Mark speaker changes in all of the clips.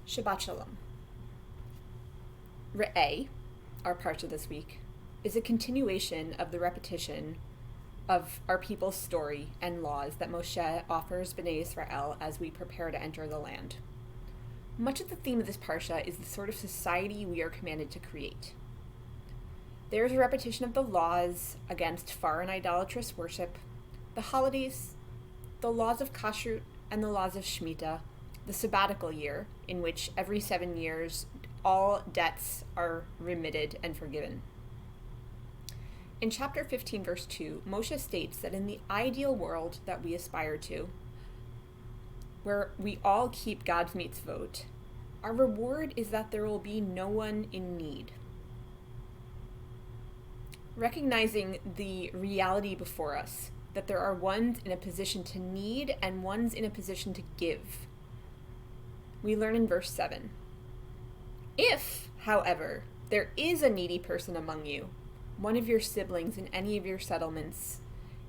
Speaker 1: Shabbat Shalom. Re'eh, our parsha this week, is a continuation of the repetition of our people's story and laws that Moshe offers Bnei Israel as we prepare to enter the land. Much of the theme of this parsha is the sort of society we are commanded to create. There is a repetition of the laws against foreign idolatrous worship, the holidays, the laws of kashrut, and the laws of Shemitah, the sabbatical year, in which every 7 years all debts are remitted and forgiven. In chapter 15, verse 2, Moshe states that in the ideal world that we aspire to, where we all keep God's mitzvot, our reward is that there will be no one in need. Recognizing the reality before us, that there are ones in a position to need and ones in a position to give, we learn in verse 7. If, however, there is a needy person among you, one of your siblings in any of your settlements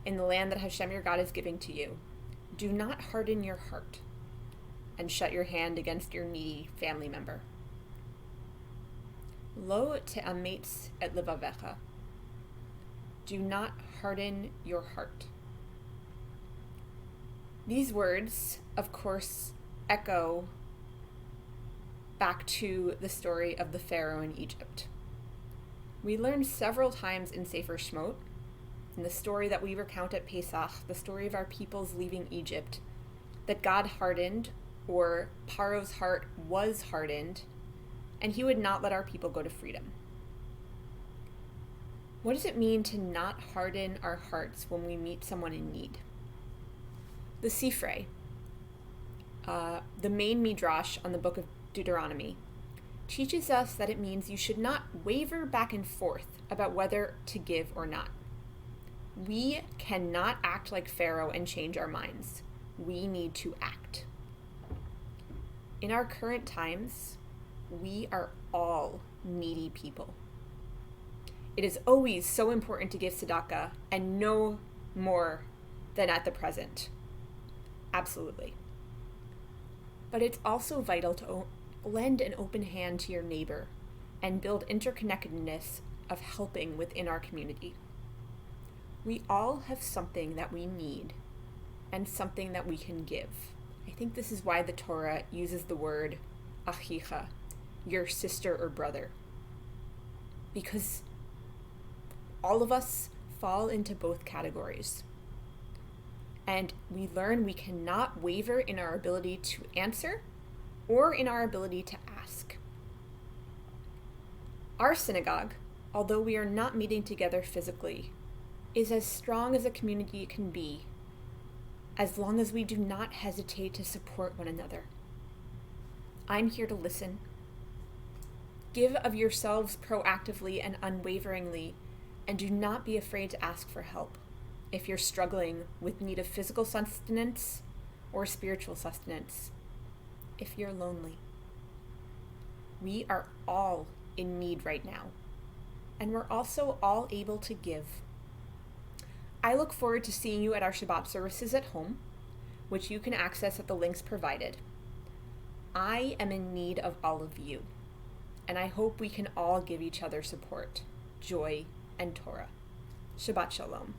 Speaker 1: in the land that Hashem your God is giving to you, do not harden your heart and shut your hand against your needy family member. Lo te'ametz et levavecha. Do not harden your heart. These words, of course, echo back to the story of the Pharaoh in Egypt. We learn several times in Sefer Shemot, in the story that we recount at Pesach, the story of our peoples leaving Egypt, that God hardened, or Paro's heart was hardened, and he would not let our people go to freedom. What does it mean to not harden our hearts when we meet someone in need? The Sifrei, the main midrash on the book of Deuteronomy, teaches us that it means you should not waver back and forth about whether to give or not. We cannot act like Pharaoh and change our minds. We need to act. In our current times, we are all needy people. It is always so important to give tzedakah, and no more than at the present. Absolutely. But it's also vital to lend an open hand to your neighbor and build interconnectedness of helping within our community. We all have something that we need and something that we can give. I think this is why the Torah uses the word achicha, your sister or brother, because all of us fall into both categories. And we learn we cannot waver in our ability to answer or in our ability to ask. Our synagogue, although we are not meeting together physically, is as strong as a community can be, as long as we do not hesitate to support one another. I'm here to listen. Give of yourselves proactively and unwaveringly, and do not be afraid to ask for help if you're struggling with need of physical sustenance or spiritual sustenance. If you're lonely. We are all in need right now, and we're also all able to give. I look forward to seeing you at our Shabbat services at home, which you can access at the links provided. I am in need of all of you, and I hope we can all give each other support, joy, and Torah. Shabbat Shalom.